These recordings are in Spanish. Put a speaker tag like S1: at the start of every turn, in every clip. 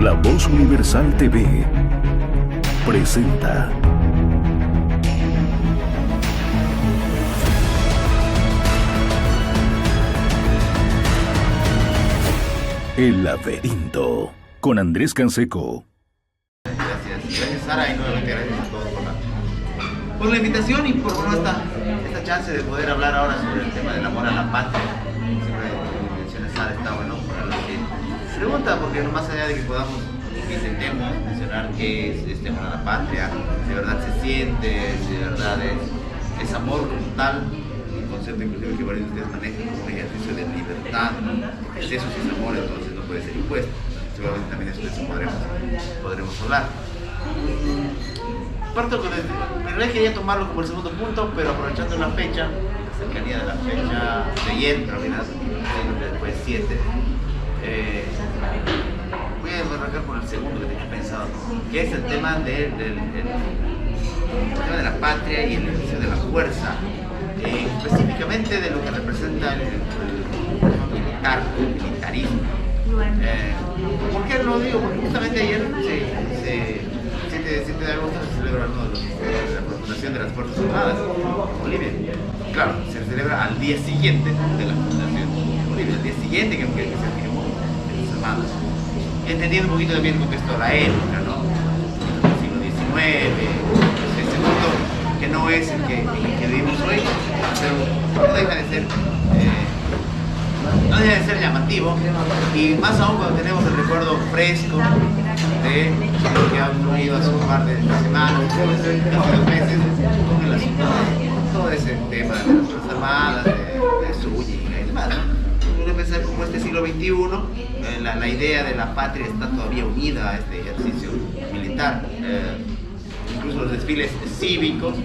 S1: La Voz Universal TV presenta El Laberinto con Andrés Canseco.
S2: Gracias Sara, y nuevamente gracias a todos por la invitación y por esta chance de poder hablar ahora sobre el tema del amor a la patria. Siempre mencionas Sara, está bueno para los que se pregunta, porque no más allá de que podamos, que intentemos mencionar qué es este amor a la patria, si de verdad se siente, si de verdad es amor como tal, un concepto inclusive que varios de ustedes manejan como un ejercicio de libertad, es eso, si es amor, entonces no puede ser impuesto. Seguramente también de eso podremos hablar. Parto con en realidad quería tomarlo como el segundo punto, pero aprovechando la fecha, la cercanía de la fecha de ayer, en realidad, después 7, voy a arrancar por el segundo que tenía pensado, que es el tema de la patria y el ejercicio de la fuerza, específicamente de lo que representa el militarismo. ¿Por qué lo digo? Porque justamente ayer, 7 de agosto, se celebra la fundación de las Fuerzas Armadas en Bolivia. Claro, se celebra al día siguiente de la fundación de Bolivia, al día siguiente que se firmó las Armadas. Entendiendo un poquito también el contexto de la época, ¿no? El siglo XIX, ese mundo que no es el que vivimos hoy, pero no deja de ser llamativo, y más aún cuando tenemos el recuerdo fresco de lo que han ocurrido hace un par de semanas, casi 2 meses, con el asunto de todo ese tema de las Fuerzas Armadas, de Zúñiga y demás. Uno pensar como este siglo XXI, la idea de la patria está todavía unida a este ejercicio militar. Incluso los desfiles cívicos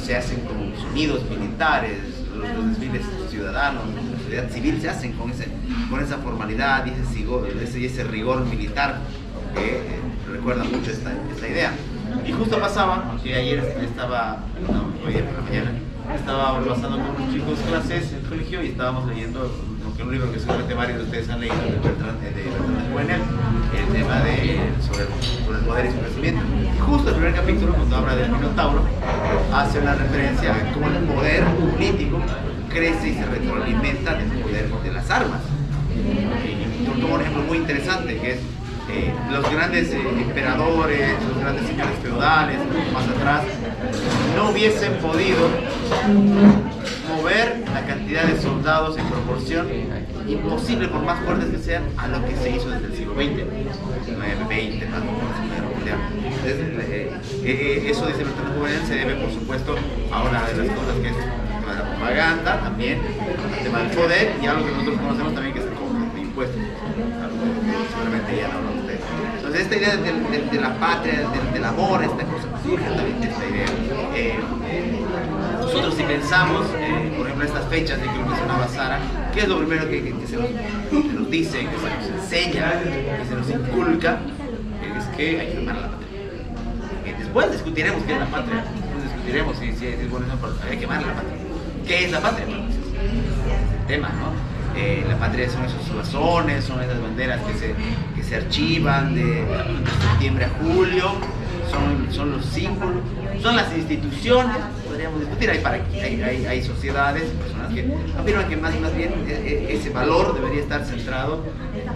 S2: se hacen con sonidos militares, los desfiles ciudadanos, la sociedad civil se hacen con esa formalidad y ese rigor militar que recuerda mucho esta idea. Y justo pasaba, que ayer hoy día por la mañana, estaba pasando con unos chicos clases en el colegio y estábamos leyendo un libro que seguramente varios de ustedes han leído, de Bertrand Russell, el tema sobre el poder y su crecimiento. Y justo el primer capítulo, cuando habla del Minotauro, hace una referencia a cómo el poder político crece y se retroalimenta del poder de las armas. Y tomo un ejemplo muy interesante, que es los grandes emperadores, los grandes señores feudales, más atrás, no hubiesen podido mover la cantidad de soldados en proporción imposible, por más fuertes que sean, a lo que se hizo desde el siglo XX, más eso, dice Bertrand Russell, se debe, por supuesto, a una de las cosas que es la propaganda, también el tema del poder, y algo que nosotros conocemos también, que es el cobro de impuestos, algo que seguramente ya no hablan ustedes. Entonces esta idea de la patria, del amor, esta cosa surge también de esta idea. Nosotros, si pensamos, por ejemplo, estas fechas de que lo mencionaba Sara, ¿qué es lo primero que se nos dice, que se nos enseña, que se nos inculca? Es que hay que amar a la patria. Después discutiremos qué es la patria, discutiremos si es bueno, hay que amar a la patria. ¿Qué es la patria? Bueno, ese es el tema, ¿no? La patria son esos blasones, son esas banderas que se archivan de septiembre a julio, son los símbolos, son las instituciones. Podríamos discutir, hay sociedades, personas que afirman que más bien ese valor debería estar centrado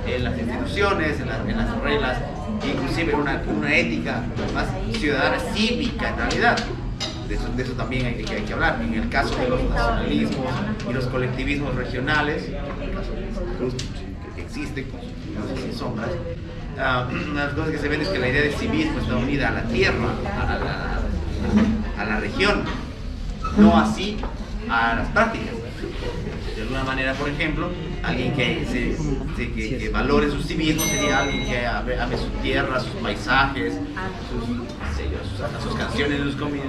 S2: en las instituciones, en las reglas, inclusive una ética más ciudadana, cívica en realidad. De eso también hay que hablar. En el caso de los nacionalismos y los colectivismos regionales, en el caso de Santa Cruz, que existe con sus luces y sombras, una de las cosas que se ven es que la idea de civismo está unida a la tierra, a la región, no así a las prácticas. De alguna manera, por ejemplo, alguien que valore su civismo sería alguien que ame su tierra, sus paisajes, sus canciones, sus comidas.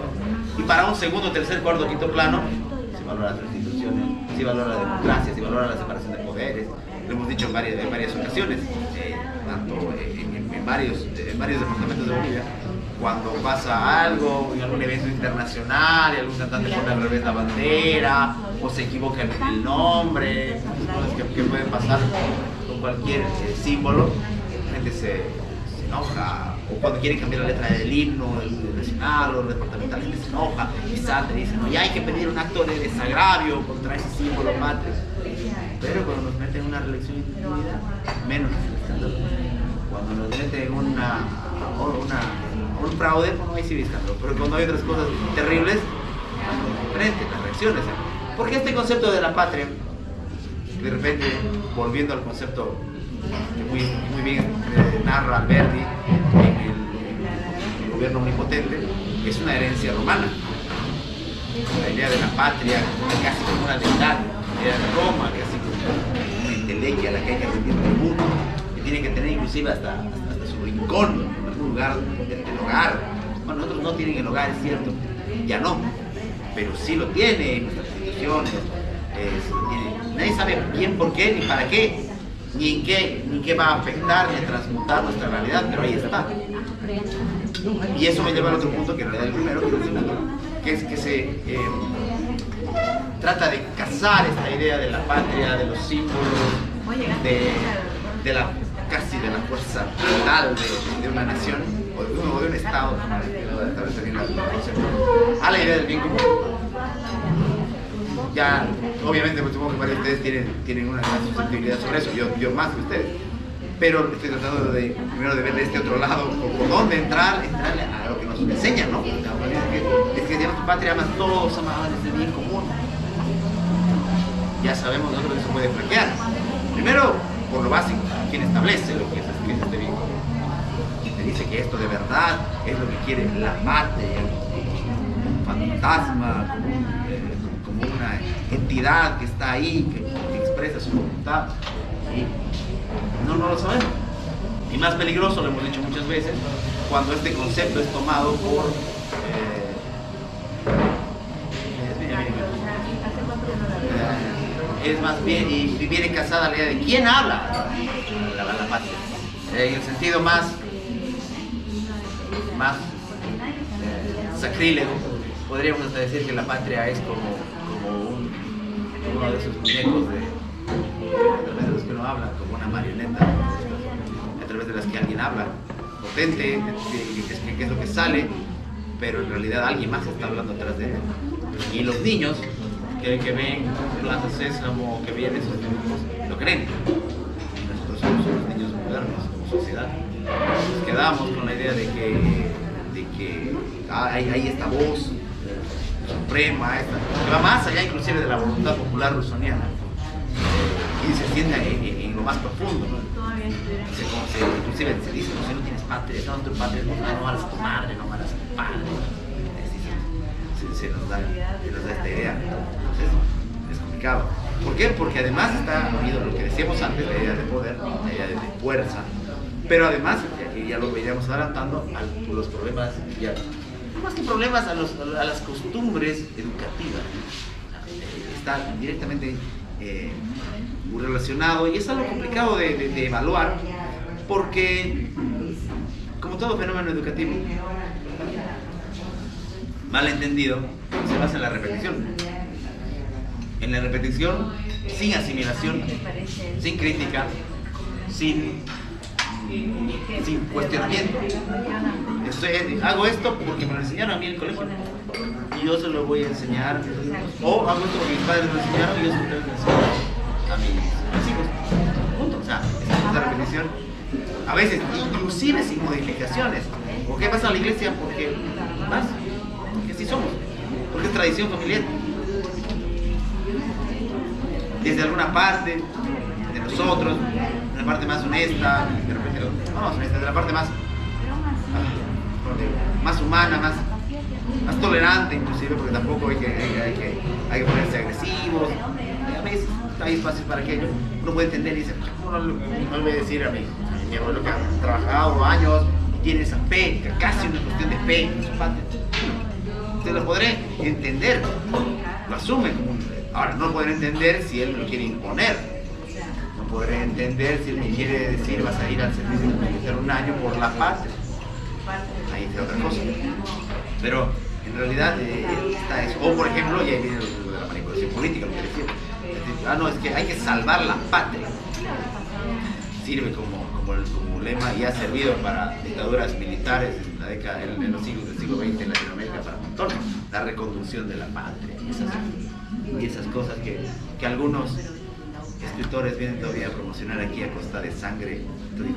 S2: Y para un segundo, tercer, cuarto, quinto plano, se valora las instituciones, se valora la democracia, se valora la separación de poderes. Lo hemos dicho en varias ocasiones, tanto en varios departamentos de Bolivia. Cuando pasa algo, en algún evento internacional, y algún cantante pone al revés la bandera, o se equivoca en el nombre, cosas que pueden pasar con cualquier símbolo. repente se enoja, o cuando quieren cambiar la letra del himno, el nacional o el departamental, se enoja y salta y dice, no, ya hay que pedir un acto de desagravio contra ese símbolo patrio. Pero cuando nos meten en una reelección individual, menos escándalo. Cuando nos meten en un fraude, pues no hay civil escándalo. Pero cuando hay otras cosas terribles, frente las reacciones. Porque este concepto de la patria, de repente, volviendo al concepto que muy bien narra Alberti en el gobierno omnipotente, es una herencia romana. La idea de la patria casi como una deidad, la idea de Roma, casi como una entelequia a la que hay que rendir tributo, que tiene que tener inclusive hasta su rincón, en algún lugar del hogar. Bueno, nosotros no tienen el hogar, es cierto, ya no, pero sí lo tiene en nuestras instituciones. Nadie sabe quién, por qué, ni para qué, ni en qué va a afectar, ni a transmutar nuestra realidad, pero ahí está. Y eso me lleva al otro punto, que en realidad el primero, que es el segundo, que es que se trata de cazar esta idea de la patria, de los símbolos, de la casi de la fuerza vital de una nación o de un estado, a la idea del bien común. Ya, obviamente, pues, supongo que varios de ustedes tienen una gran susceptibilidad sobre eso, yo más que ustedes. Pero estoy tratando primero de ver de este otro lado, por dónde entrarle a lo que nos enseñan, ¿no? Es que Dios tu patria amas todos, amaban desde el bien común. Ya sabemos nosotros que eso puede flaquear. Primero, por lo básico, ¿quién establece lo que es este bien común? ¿Quién te dice que esto de verdad es lo que quiere la patria? Un fantasma, como una entidad que está ahí, que expresa su voluntad. ¿Sí? No lo sabemos. Y más peligroso, lo hemos dicho muchas veces, cuando este concepto es tomado por es más bien, y viene casada la idea de quién habla la patria, en el sentido más sacrílego. Podríamos hasta decir que la patria es como uno de esos muñecos a través de los que uno habla, como una marioneta, a través de las que alguien habla, potente, que es lo que sale, pero en realidad alguien más está hablando atrás de él. Y los niños que ven Plaza Sésamo, que ven esos dibujos, lo creen. Nosotros somos los niños modernos como sociedad. Nos quedamos con la idea de que hay esta voz suprema, que va más allá inclusive de la voluntad popular rusoniana. Y se extiende en lo más profundo, ¿no? Inclusive se dice, no, si no tienes patria, no, tu patria, no malas a tu madre, no malas a tu padre. Se nos da esta idea. Entonces es complicado. ¿Por qué? Porque además está unido lo que decíamos antes, la idea de poder, la idea de fuerza, pero además, y ya lo iríamos adelantando, a los problemas, ya, más que problemas, a las costumbres educativas. Está directamente muy relacionado, y es algo complicado de evaluar, porque como todo fenómeno educativo mal entendido, se basa en la repetición. En la repetición, sin asimilación, sin crítica, sin cuestionamiento. Hago esto porque me lo enseñaron a mí en el colegio y yo se lo voy a enseñar, o hago esto porque mis padres me lo enseñaron y yo se lo tengo que enseñar a mis hijos. Punto. O sea, esa repetición, a veces inclusive sin modificaciones. ¿Por qué vas a la iglesia? Porque vas, porque así somos, porque es tradición familiar. Desde alguna parte de nosotros, de la parte más honesta, de repente no más honesta, de la parte más humana, más tolerante inclusive, porque tampoco hay que ponerse agresivos. A veces hay espacios para que uno puede entender y dice, no le voy a decir a mi abuelo que ha trabajado años y tiene esa fe, que casi una cuestión de fe en su patria. Entonces lo podré entender, lo asume como ahora, no podré entender si él lo quiere imponer. No podré entender si él me quiere decir vas a ir al servicio militar un año por la patria. Ahí es otra cosa. Pero en realidad está eso. O por ejemplo, y ahí viene lo de la manipulación política, lo que decía. No, es que hay que salvar la patria. sirve como lema y ha servido para dictaduras militares en la década, en los siglos del siglo XX en Latinoamérica para un montón, la reconducción de la patria y esas cosas que algunos escritores vienen todavía a promocionar aquí a costa de sangre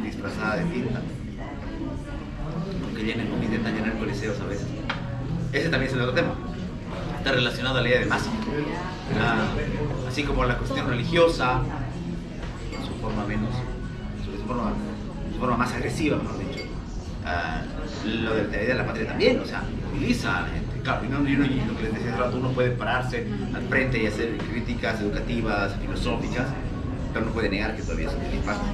S2: disfrazada de tinta, que llenen con intentan llenar coliseos a veces. Ese también es el otro tema, está relacionado a la idea de masa, así como la cuestión religiosa en su forma menos, su forma más agresiva, mejor dicho. Lo de la idea de la patria también, o sea, moviliza a la gente. Claro, y lo que les decía hace rato, uno puede pararse al frente y hacer críticas educativas, filosóficas, pero no puede negar que todavía eso tiene impacto.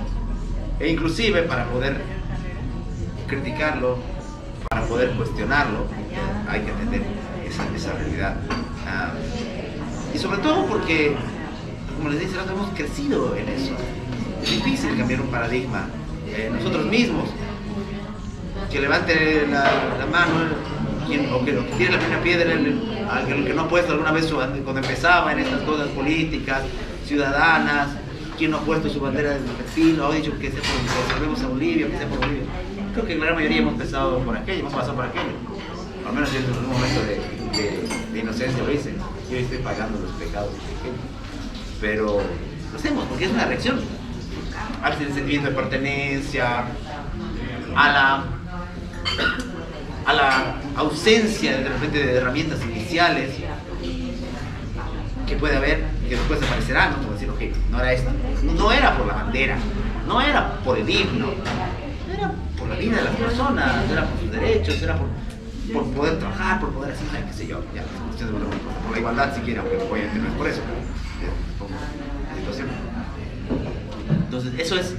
S2: E inclusive para poder criticarlo, para poder cuestionarlo, hay que atender esa realidad. Y sobre todo porque, como les decía hace rato, hemos crecido en eso. Es difícil cambiar un paradigma. Nosotros mismos, que levante la mano o que tire la primera piedra, el que no ha puesto alguna vez cuando empezaba en estas cosas políticas, ciudadanas, quien no ha puesto su bandera de perfil, o ha dicho que volvemos a Bolivia, que sea por Bolivia. Creo que la gran mayoría hemos pasado por aquello, hemos pasado por aquello. Al menos yo en un momento de inocencia lo hice. Yo estoy pagando los pecados pequeños. Pero lo hacemos porque es una reacción al sentimiento de pertenencia, a la ausencia de repente de herramientas iniciales que puede haber, que después aparecerán, ¿no? Como decir, ok, no era esto, no era por la bandera, no era por el himno, era por la vida de las personas, era por sus derechos, era por poder trabajar, por poder hacer, qué sé yo, ya, por la igualdad siquiera, aunque obviamente no es por eso, pero la situación. Entonces, eso es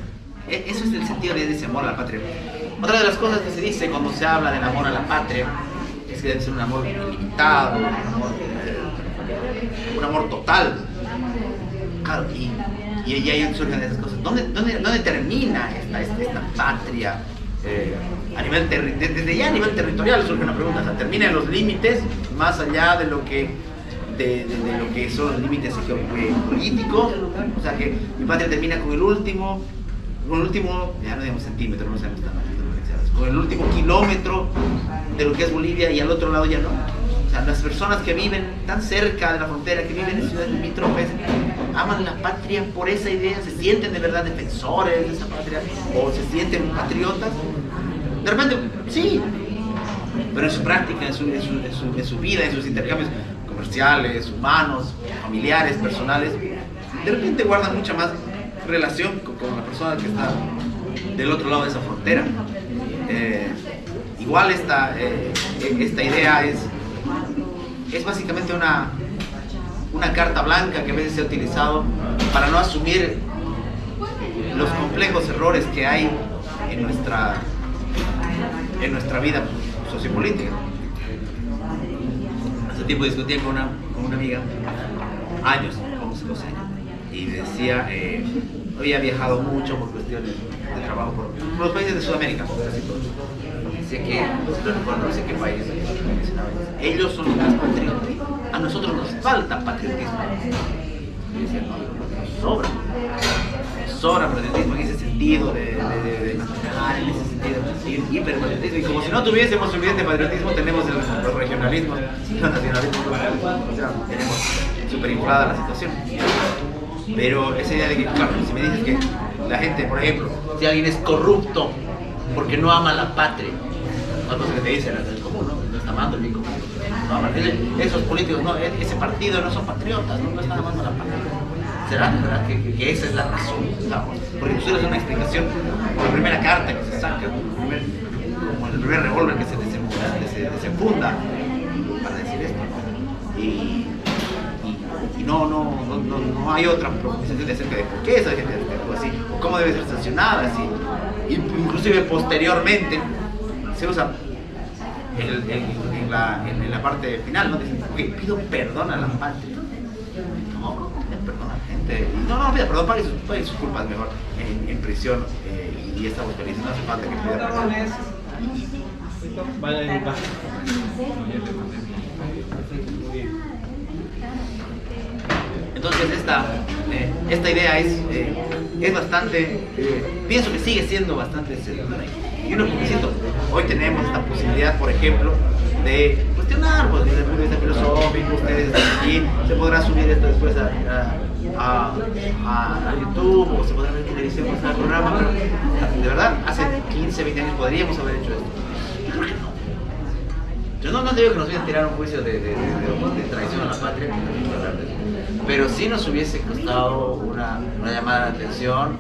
S2: el sentido de ese amor a la patria. Otra de las cosas que se dice cuando se habla del amor a la patria es que debe ser un amor ilimitado, un amor total. Claro, y ahí surgen esas cosas. ¿Dónde termina esta patria? Desde ya a nivel territorial surge una pregunta. O sea, ¿termina en los límites más allá de lo que son los límites geopolíticos? O sea, que mi patria termina con el último, ya no digamos centímetro, no sabemos tan diferenciados, con el último kilómetro de lo que es Bolivia y al otro lado ya no. O sea, las personas que viven tan cerca de la frontera, que viven en ciudades limítrofes, aman la patria por esa idea, se sienten de verdad defensores de esa patria o se sienten patriotas. De repente, sí, pero en su práctica, en su vida, en sus intercambios comerciales, humanos, familiares, personales, de repente guardan mucha más relación con la persona que está del otro lado de esa frontera. Igual esta idea es básicamente una carta blanca que a veces se ha utilizado para no asumir los complejos errores que hay en nuestra vida sociopolítica. Hace tiempo discutía con una amiga, años, 11, 12 años, y decía, había viajado mucho por cuestiones de trabajo por los países de Sudamérica, casi todos. Decía que, no sé qué país mencionaba, ellos son los más patriotas, a nosotros nos falta patriotismo. Y decía, no, nos sobra patriotismo en ese sentido de nacional, en ese sentido de hiperpatriotismo. Y como si no tuviésemos suficiente patriotismo, tenemos los regionalismos y los nacionalismos. O sea, tenemos superinflada la situación. Pero esa idea de que, claro, si me dices que la gente, por ejemplo, si alguien es corrupto porque no ama la patria, no es cosa que te dicen, es común, no está amando el bien común. No ama, esos políticos, no, ese partido no son patriotas, no están amando la patria. ¿Será verdad que esa es la razón? ¿Sabes? Porque tú tienes una explicación por la primera carta que se saca, como el primer revólver que se desenfunda para decir esto. Y no hay otra proposición acerca de por qué esa gente actúa así, o cómo debe ser sancionada así. Inclusive posteriormente se usa en la parte final, ¿no? Dicen, ok, pido perdón a la patria. No, perdón a la gente. No, pida perdón, pague sus culpas mejor en prisión y estamos felices, no hace falta que pida perdón. Entonces esta idea es bastante, pienso que sigue siendo bastante seductora. Y uno, insisto, hoy tenemos esta posibilidad, por ejemplo, de cuestionar, pues, desde el punto de vista filosófico. Ustedes aquí se podrá subir esto después a YouTube, o se podrá ver en televisión, pues, al programa, pero de verdad, hace 15, 20 años podríamos haber hecho esto. Yo creo que no. Yo no digo que nos hubieran tirado un juicio de traición a la patria, pero sí nos hubiese costado una llamada de atención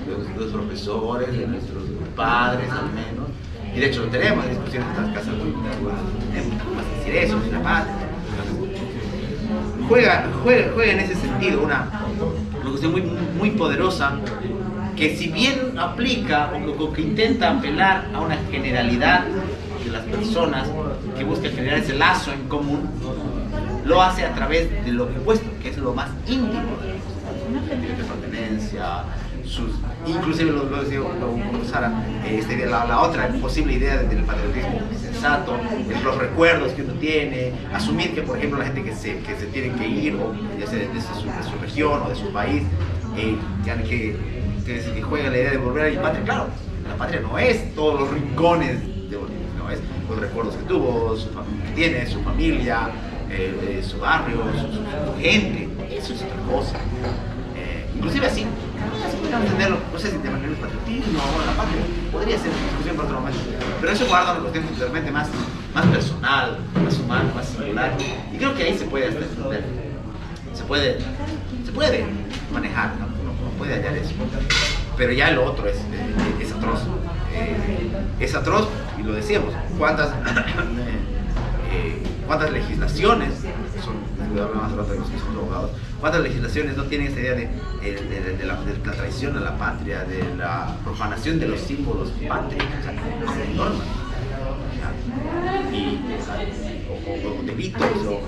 S2: de los profesores, de nuestros padres al menos, y de hecho lo tenemos en discusiones en estas casas, tenemos que decir eso, es la patria. Juega en ese sentido una cuestión muy poderosa, que si bien aplica o que intenta apelar a una generalidad de las personas, que busca generar ese lazo en común, lo hace a través de lo opuesto, que es lo más íntimo de pertenencia, inclusive lo decía Sara, la otra posible idea del patriotismo sensato, los recuerdos que uno tiene, asumir que, por ejemplo, la gente que se tiene que ir, o ya sea de su región o de su país, que juega la idea de volver a la patria. Claro, la patria no es todos los rincones de Bolivia, no es los recuerdos que tuvo, que tiene, su familia, su barrio, su gente. Eso es otra cosa. Inclusive así podríamos entenderlo, no sé si de manera el patriotismo o la patria, podría ser una discusión para otro momento, pero eso guarda una cuestión totalmente más personal, más humana, más singular, y creo que ahí se puede hasta entender, se puede manejar, ¿no? Uno puede hallar eso, pero ya lo otro es atroz, es atroz, y lo decíamos, cuántas legislaciones hablamos hace rato de los que son abogados, cuántas legislaciones no tienen esta idea de la traición a la patria, de la profanación de los símbolos patrios, o sea, con normas, o delitos, o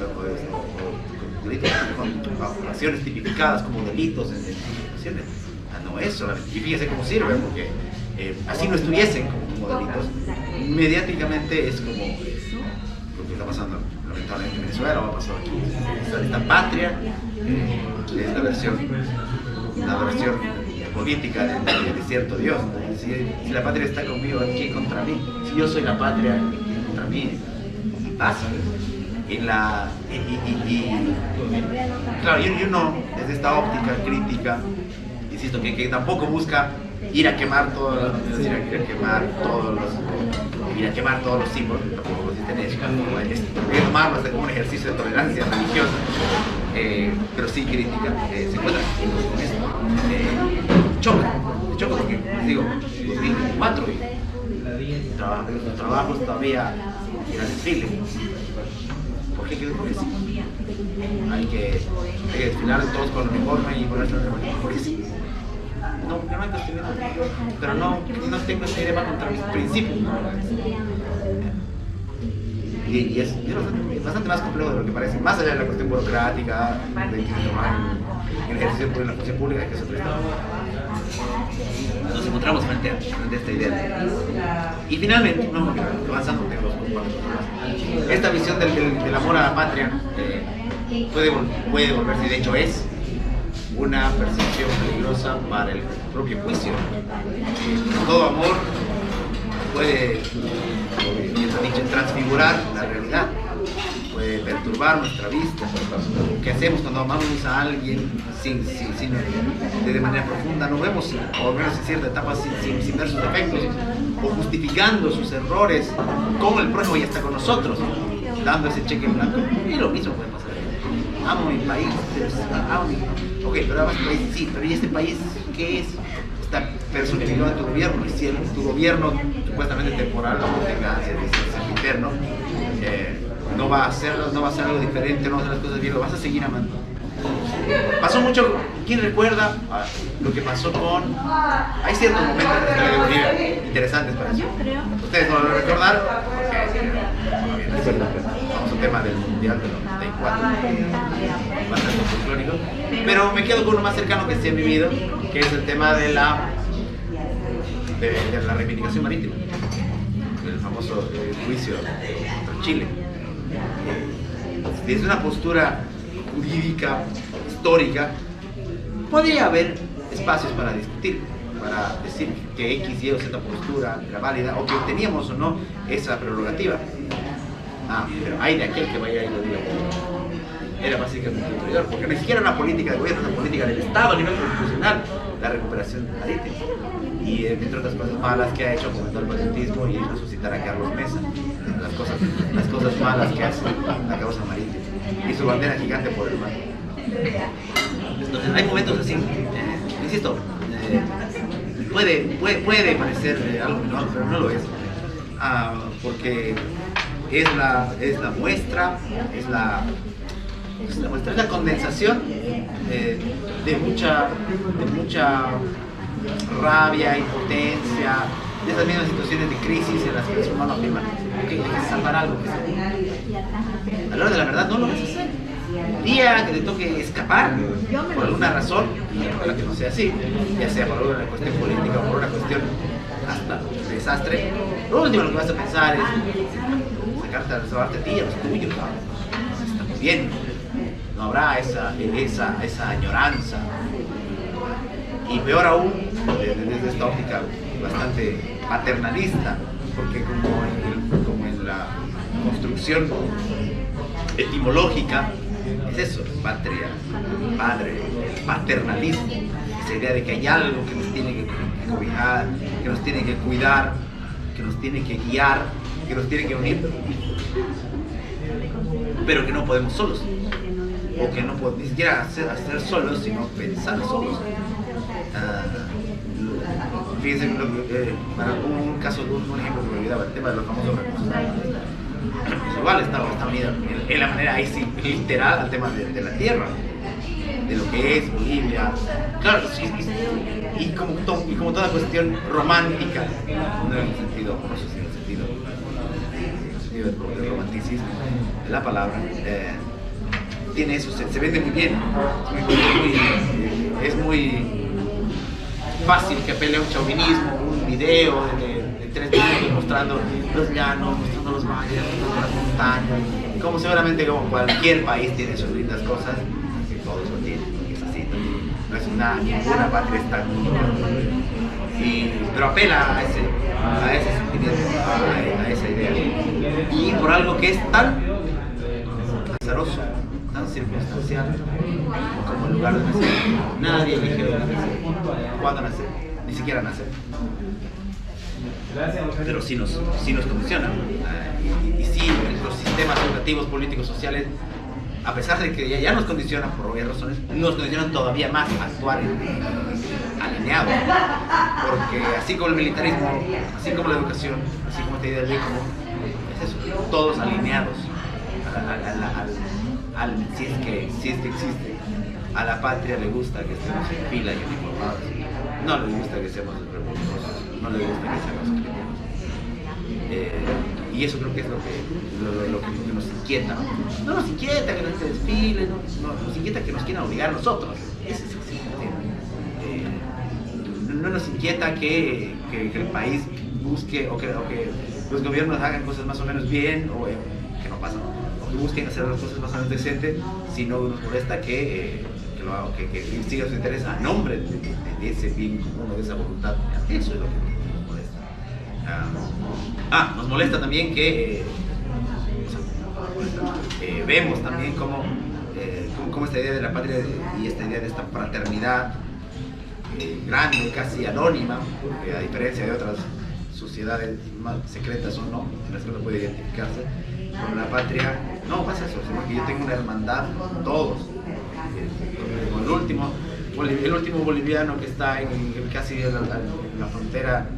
S2: delitos con acciones tipificadas como delitos en situaciones. No es solamente, y fíjese cómo sirve, porque así no estuviesen como delitos, mediáticamente es como lo que está pasando lamentablemente en Venezuela, va a pasar aquí. Esta patria es la versión política de cierto Dios. Si la patria está conmigo, ¿quién contra mí? Si yo soy la patria, ¿quién contra mí? Y pasa. Claro, y uno desde esta óptica crítica, insisto, que tampoco busca ir a quemar todos los símbolos, tampoco consiste en eso, es tomarlo hasta como un ejercicio de tolerancia religiosa, pero sí crítica, se encuentra con esto, choca porque, digo, 2024, los trabajos todavía eran desfile. ¿Por qué quedó por eso? Hay que desfilar todos con el uniforme y ponerse el uniforme. ¿Por qué sí? No hay cuestionamiento, pero no tengo ese dilema contra mis principios. Y es bastante más complejo de lo que parece, más allá de la cuestión burocrática, de que se toma en el ejercicio de la función pública, que es otro estado. Nos encontramos frente a esta idea. Y finalmente, avanzando, esta visión del amor a la patria puede volverse, y de hecho es, una percepción peligrosa para el propio juicio. Todo amor puede, transfigurar la realidad, puede perturbar nuestra vista. ¿Qué hacemos cuando amamos a alguien de manera profunda? No vemos, o al menos en cierta etapa, sin ver sus defectos, o justificando sus errores con el prójimo y hasta con nosotros, dando ese cheque en blanco. Y lo mismo puede pasar. Amo mi país, ok, pero amas tu país, sí, pero ¿y este país qué es? Está personificado en tu gobierno, y si tu gobierno supuestamente temporal, o tenga ese interno, no va a ser algo diferente, no va a hacer las cosas bien, lo vas a seguir amando. Pasó mucho, ¿quién recuerda lo que pasó con... Hay ciertos momentos en la historia de Bolivia interesantes para eso. Ustedes no lo van a recordar, porque vamos al tema del Mundial del 94, bastante folclórico, pero me quedo con uno más cercano que sí he vivido, que es el tema de la reivindicación marítima, el famoso juicio contra Chile. Desde una postura jurídica histórica, podría haber espacios para discutir, para decir que X, Y o Z postura era válida, o que teníamos o no esa prerrogativa. Pero hay de aquel que vaya y lo diga. Era básicamente un traidor, porque ni siquiera una política de gobierno, una política del Estado a nivel constitucional, la recuperación marítima. Y entre otras cosas malas que ha hecho, fomentar el patriotismo y resucitar a Carlos Mesa. Las cosas malas que hace la causa marítima. Y su bandera gigante por el mar. Entonces hay momentos así, insisto, puede parecer algo menor, pero no lo es. Porque es la muestra, es la condensación de mucha rabia, impotencia, de esas mismas situaciones de crisis en las que el ser humano afirma que hay que salvar algo. A la hora de la verdad no lo vas a hacer. El día que te toque escapar por alguna razón, y para que no sea así, ya sea por una cuestión política o por una cuestión hasta de desastre, lo último que vas a pensar es salvarte a ti y a los tuyos. Está muy bien, no habrá esa añoranza. Y peor aún, desde esta óptica bastante paternalista, porque como en la construcción etimológica, es eso, patria, padre, paternalismo, esa idea de que hay algo que nos tiene que cobijar, que nos tiene que cuidar, que nos tiene que guiar, que nos tiene que unir, pero que no podemos solos, o que no podemos ni siquiera hacer solos, sino pensar solos. Fíjense, para un caso, un ejemplo que me olvidaba, el tema de los famosos recursos. Pues igual está unido en la manera ahí sí, literal al tema de la tierra, de lo que es Bolivia. Claro, y como toda cuestión romántica, no en el sentido amoroso, sino en el sentido del romanticismo de la palabra, tiene eso, se vende muy bien, es muy fácil que apele a un chauvinismo, un video de 3 minutos mostrando los llanos, mostrando los valles, mostrando las montañas, como seguramente como cualquier país tiene sus lindas cosas, que todos lo tienen, es así, no es ninguna patria es tan pero apela a ese sentimiento, a esa idea, y por algo que es tan azaroso, tan circunstancial como el lugar de nacer. Nadie elige dónde nacer, cuándo nacer, ni siquiera nacer. Pero sí nos condicionan. Y sí, los sistemas educativos, políticos, sociales, a pesar de que ya nos condicionan por obvias razones, nos condicionan todavía más a actuar alineados. Porque así como el militarismo, así como la educación, así como esta idea del bien común, es eso, todos alineados si es que existe. A la patria le gusta que estemos en fila y uniformados, no le gusta que seamos revoltosos, no le gusta que seamos críticos. Y eso creo que es lo que nos inquieta. No nos inquieta que no se desfile, nos inquieta que nos quieran obligar a nosotros. Ese es el no nos inquieta que el país busque o que los gobiernos hagan cosas más o menos bien o que no pasan, o que busquen hacer las cosas más o menos decentes, sino nos molesta que siga su interés a nombre de ese bien común, de esa voluntad. Eso es lo que nos molesta. Nos molesta también que vemos también cómo esta idea de la patria y esta idea de esta fraternidad grande, casi anónima, porque a diferencia de otras sociedades más secretas o no, en las que uno puede identificarse con la patria, no pasa eso, sino que yo tengo una hermandad con todos. Como el último boliviano que está casi en la frontera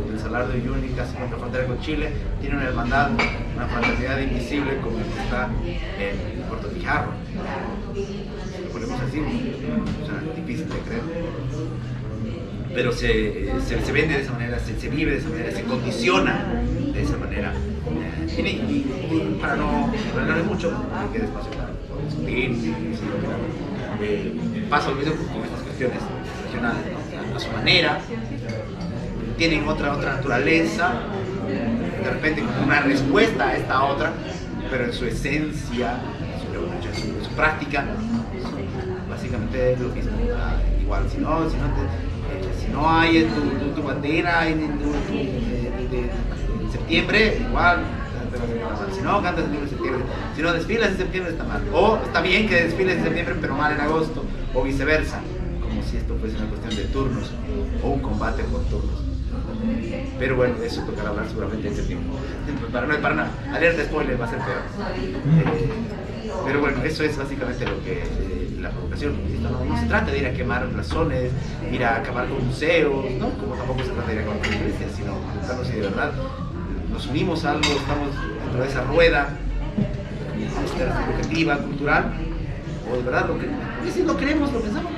S2: del Salar de Uyuni, casi en la frontera con Chile, tiene una hermandad, una fraternidad invisible como el que está en Puerto Guijarro. Lo ponemos así, o sea, difícil de creer. Pero se vende de esa manera, se vive de esa manera, se condiciona de esa manera. Y para no hablar mucho, que quede espacio para discutir, pasa lo mismo con estas cuestiones regionales, ¿no? A su manera, tienen otra naturaleza, de repente como una respuesta a esta otra, pero en su esencia, en su práctica, básicamente lo mismo. Igual, si no hay tu bandera en septiembre, igual te vas a quedar mal. Si no cantas en septiembre, si no desfilas en septiembre, está mal. O está bien que desfiles en septiembre, pero mal en agosto, o viceversa, como si esto fuese una cuestión de turnos o un combate por turnos. Pero bueno, de eso tocará hablar seguramente en septiembre. Para nada, alerta spoiler, va a ser peor. Pero bueno, eso es básicamente lo que la provocación. No se trata de ir a quemar blasones, ir a acabar con museos, ¿no? Como tampoco se trata de ir a acabar con iglesias, sino preguntarnos si de verdad nos unimos a algo, estamos dentro de esa rueda educativa, cultural, o de verdad si lo queremos, lo pensamos.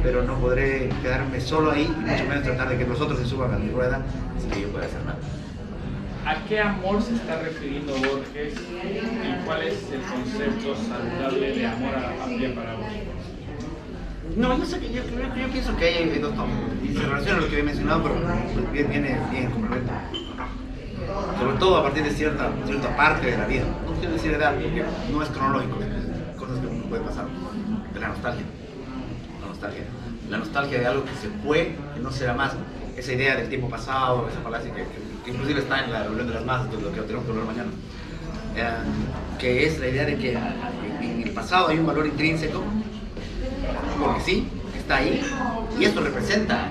S2: Pero no podré quedarme solo ahí y mucho menos tratar de que los otros se suban a mi rueda sin que yo pueda hacer nada.
S3: ¿A qué amor se está refiriendo Borges y cuál es el concepto saludable de amor a la patria para vos?
S2: No, yo pienso que hay dos tomas y se relaciona a lo que había mencionado, pero viene bien complemento. Sobre todo a partir de cierta parte de la vida. No quiero decir edad porque no es cronológico, es cosas que uno puede pasar de la nostalgia. La nostalgia de algo que se fue, que no será más. Esa idea del tiempo pasado, esa falacia que inclusive está en la reunión de las masas, de lo que tenemos que hablar mañana, que es la idea de que en el pasado hay un valor intrínseco, porque sí, está ahí, y esto representa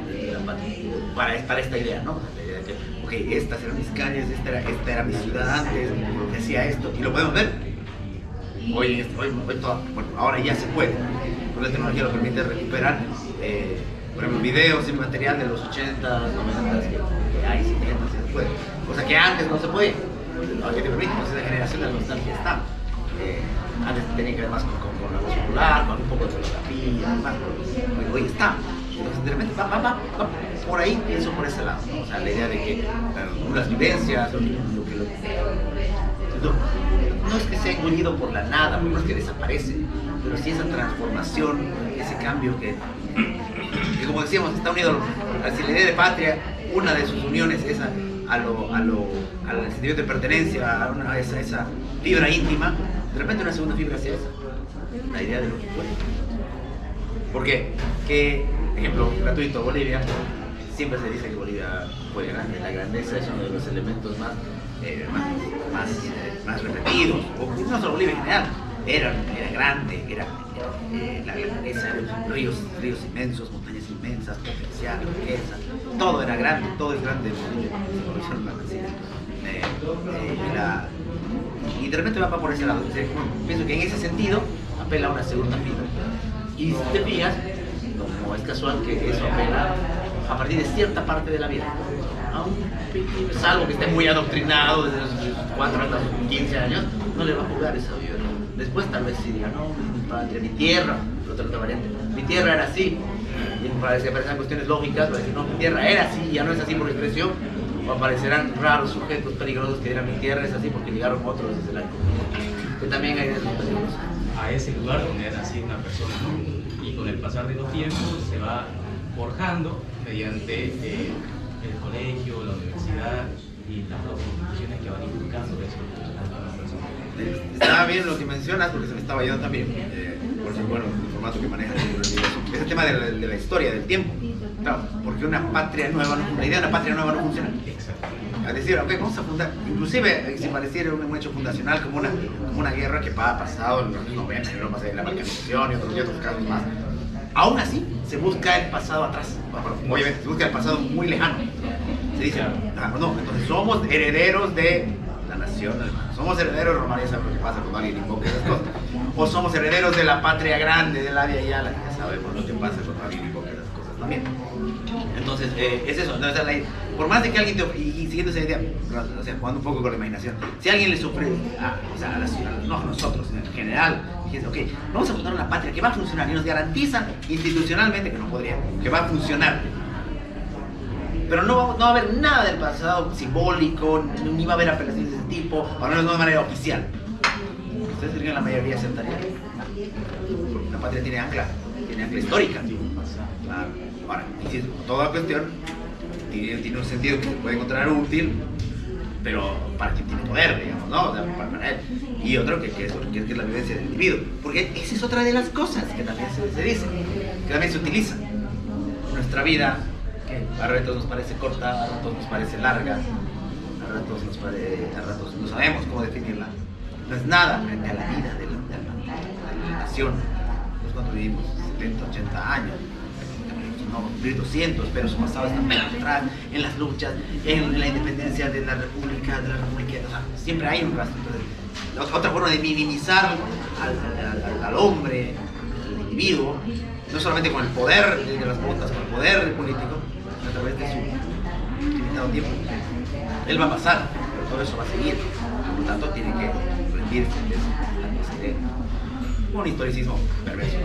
S2: para esta idea, ¿no? La idea de que, ok, estas eran mis calles, esta era mi ciudad antes, que hacía esto, y lo podemos ver. Hoy ahora ya se puede, porque la tecnología lo permite recuperar, por ejemplo, videos y material de los 80s, 90s, que hay 70s, se puede. Cosa que antes no se podía. Ahora que te permite, entonces la generación de la nostalgia está. Antes tenía que ver más con la voz popular, con un poco de fotografía, más. Hoy está. Entonces de repente va por ahí, pienso por ese lado, ¿no? O sea, la idea de que las vivencias, no es que sea engullido por la nada, no es que desaparece, pero sí esa transformación, ese cambio que como decíamos, está unido a la idea de patria, una de sus uniones es al sentimiento de pertenencia, a esa fibra íntima, de repente una segunda fibra hacia esa, la idea de lo que fue. Porque, ejemplo gratuito, Bolivia, siempre se dice que Bolivia fue grande, la grandeza es uno de los elementos más repetidos, o no solo Bolivia en general, era grande, era la grandeza, ríos inmensos, montañas inmensas, potencial, riqueza, todo era grande, todo es grande en Bolivia, y de repente va por ese lado. Entonces, pienso que en ese sentido apela a una segunda fibra. Y si te fijas, no es casual que eso apela a partir de cierta parte de la vida. Salvo que esté muy adoctrinado desde los 4 hasta los 15 años, no le va a jugar esa vida. Después tal vez sí diga, no, mi patria, mi tierra, otra variante, mi tierra era así. Y para que aparezcan cuestiones lógicas, va a decir, no, mi tierra era así, ya no es así porque creció. O aparecerán raros sujetos peligrosos que dirán, mi tierra es así porque llegaron otros desde la que también hay esos peligrosos.
S4: A ese lugar donde era así una persona, ¿no? Y con el pasar de los tiempos se va forjando mediante el colegio, la universidad y las otras instituciones que van inculcando eso a la persona.
S2: Estaba bien lo que mencionas porque se me estaba yendo también, por eso bueno, el formato que maneja ese tema de la historia, del tiempo. Claro, porque una patria nueva, la idea de una patria nueva no funciona. Es decir, ok, vamos a fundar, inclusive si pareciera un hecho fundacional como una guerra que ha pasado en los años 90, en Europa, la balcanización y otros casos más. Aún así, se busca el pasado atrás. Obviamente, se busca el pasado muy lejano. Se dice, no, entonces somos herederos de la nación alemana. Somos herederos, Romaría sabe lo que pasa cuando alguien invoca esas cosas. O somos herederos de la patria grande, de la Via Yala, ya sabemos lo que pasa cuando alguien invoca esas cosas también. Entonces, es eso. Entonces, por más de que alguien y siguiendo esa idea, o sea, jugando un poco con la imaginación, si alguien le sufre, a la ciudad, no a nosotros, en general, dice, ok, vamos a fundar una patria que va a funcionar y nos garantiza institucionalmente que no podría, que va a funcionar. Pero no va a haber nada del pasado simbólico, ni va a haber apelaciones de ese tipo, o al menos no de manera oficial. ¿Ustedes creen que la mayoría aceptaría? Porque una patria tiene ancla histórica. Ahora, toda cuestión tiene un sentido que se puede encontrar útil, pero para quien tiene poder, digamos, ¿no? O sea, para él. Y otro que es la vivencia del individuo. Porque esa es otra de las cosas que también se dice, que también se utiliza. Nuestra vida, que a ratos nos parece corta, a ratos nos parece larga, a ratos no sabemos cómo definirla. No es nada frente a la vida de la nación. Nosotros cuando vivimos 70, 80 años, no cumplir 200, pero su pasado está muy atrás, en las luchas, en la independencia de la República, o sea, siempre hay un rastro. Entonces, otra forma de minimizar al hombre, al individuo, no solamente con el poder de las botas, con el poder político, sino a través de su limitado tiempo. Él va a pasar, pero todo eso va a seguir, por lo tanto tiene que rendirse de un historicismo perverso.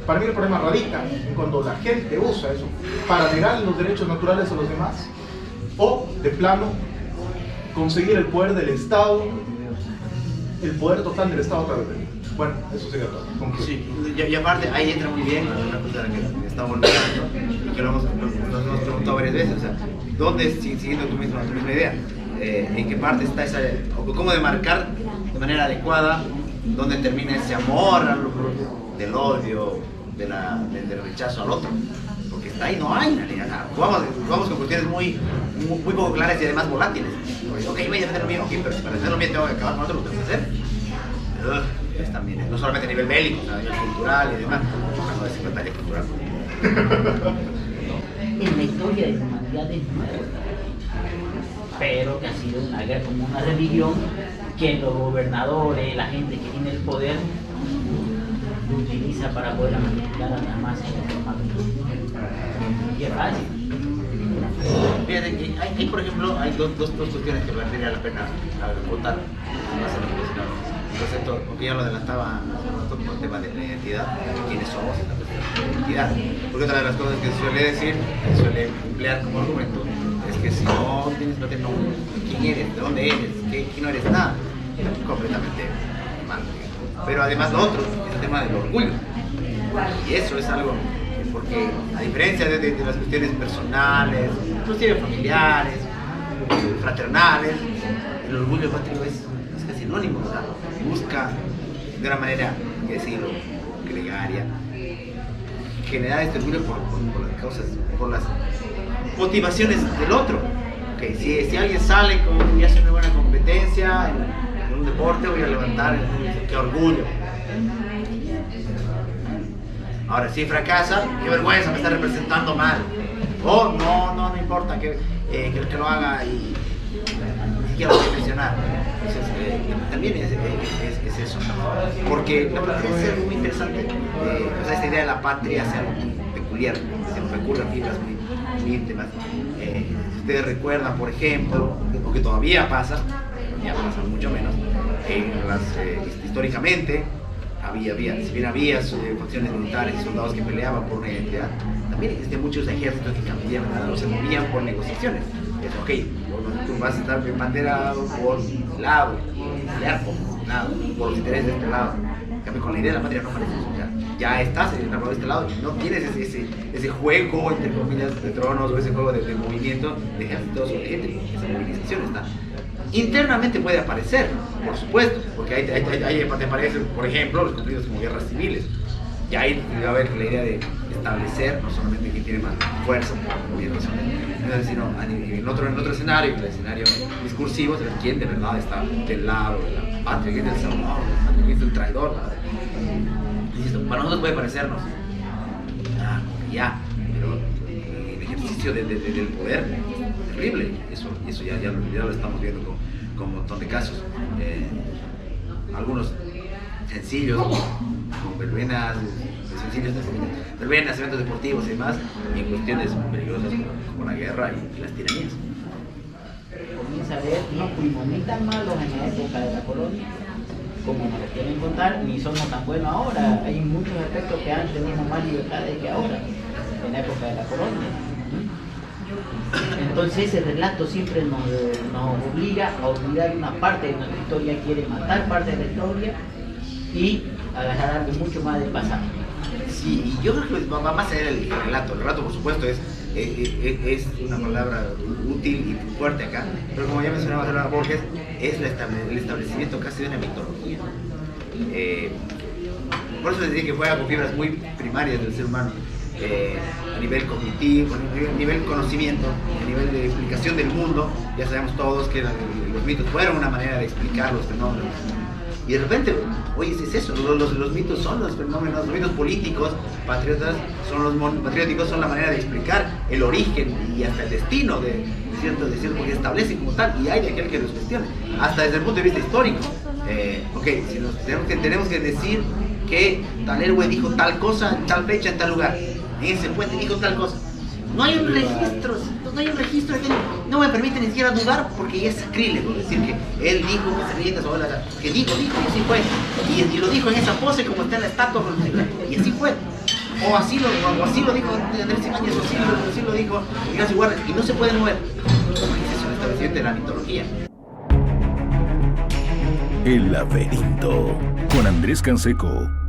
S5: Para mí el problema radica en cuando la gente usa eso para negar los derechos naturales a los demás o, de plano, conseguir el poder del Estado, el poder total del Estado a través de él. Bueno, eso sería todo.
S2: Sí, y aparte ahí entra muy bien una cosa de la que estamos olvidando y que nos hemos preguntado varias veces, o sea, ¿dónde, siguiendo tu misma idea, en qué parte está esa, o cómo demarcar de manera adecuada dónde termina ese amor del odio, del rechazo al otro? Porque está ahí, no hay en realidad. Vamos con cuestiones muy poco claras y además volátiles. Ok, voy a defender lo mío, ok, pero si para defender lo mío tengo que acabar con otro, lo tengo que hacer. Es también, no solamente a nivel bélico, a nivel cultural y demás. No es secretaria cultural.
S6: En la historia de la humanidad es nuevo, pero que ha sido una guerra como una religión que los gobernadores, la gente que tiene el poder, lo utiliza para poder manipular a las masas de forma y es fácil.
S2: Fíjate que hay, por ejemplo, hay dos cuestiones que valdría la pena votar. El concepto, porque ya lo adelantaba con el tema de la identidad, quiénes somos, la identidad. Porque otra de las cosas que se suele decir, que suele emplear como argumento, es que si no tienes nombre, quién eres, de dónde eres, que no eres nada, completamente mal. Pero además lo otro es el tema del orgullo. Y eso es algo, porque a diferencia de las cuestiones personales, inclusive familiares, fraternales, el orgullo patrio es casi anónimo, o sea, busca de una manera, hay que decirlo, gregaria, generar este orgullo por las causas, por las motivaciones del otro. Okay, si alguien sale y hace una buena competencia en un deporte, voy a levantar qué orgullo. Ahora, si fracasa, qué vergüenza, me está representando mal. O no me importa que lo haga y ni siquiera lo voy a mencionar. Entonces, también es eso, porque la patria es algo muy interesante. O sea, esta idea de la patria es algo muy peculiar, se nos recurre a fibras muy íntimas. Si ustedes recuerdan, por ejemplo, porque todavía pasa, ya pasa mucho menos, históricamente, si bien había facciones militares y soldados que peleaban por una identidad, también existen muchos ejércitos que cambiaban, se movían por negociaciones. Ok, tú vas a estar embanderado por un lado, pelear por un lado, por los intereses de este lado. En cambio, con la idea de la patria no parece eso. Ya estás enamorado de este lado y no tienes ese juego, entre comillas, de tronos o ese juego de movimiento de ejércitos o de gente. Esa movilización está. Internamente puede aparecer, por supuesto, porque ahí aparecen, por ejemplo, los conflictos como guerras civiles. Y ahí va a haber la idea de establecer no solamente quién tiene más fuerza, gobierno, sino en otro escenario, el escenario discursivo, saber quién de verdad está del lado de la patria, quién es el salvador, quién es el traidor. Insisto, para nosotros puede parecernos pero el ejercicio del poder es terrible. Eso ya lo estamos viendo con un montón de casos. Algunos sencillos, como verbenas, eventos deportivos y demás, y en cuestiones peligrosas como la guerra y las tiranías.
S6: Comienza a ver, no fuimos ni tan malos en la época de la colonia como nos lo quieren contar, ni somos tan buenos ahora. Hay muchos aspectos que antes teníamos más libertades que ahora, en la época de la colonia. Entonces ese relato siempre nos obliga a olvidar una parte de nuestra historia, quiere matar parte de la historia y agarrar algo mucho más del pasado.
S2: Sí, y yo creo que va más allá del relato. El relato, por supuesto, es es una palabra útil y fuerte acá, pero como ya mencionaba Borges, es el establecimiento casi de una mitología. Por eso les dije que juega con fibras muy primarias del ser humano, a nivel cognitivo, a nivel conocimiento, a nivel de explicación del mundo. Ya sabemos todos que los mitos fueron una manera de explicar los fenómenos. Y de repente, oye, es eso, los mitos son los fenómenos, los mitos políticos, patrióticos son la manera de explicar el origen y hasta el destino de cierto, porque establecen como tal, y hay de aquel que los cuestione, hasta desde el punto de vista histórico. Si tenemos que decir que tal héroe dijo tal cosa en tal fecha, en tal lugar, en ese puente dijo tal cosa. No hay un registro, no me permite ni siquiera dudar porque ya es sacrílego decir que él dijo que se rinda sobre la... que dijo, y así fue. Y lo dijo en esa pose como está en la estatua, y así fue. O así lo dijo Andrés Ibáñez, o así lo dijo Ignacio Guardia, y no se puede mover. Es un establecimiento de la mitología.
S1: El laberinto con Andrés Canseco.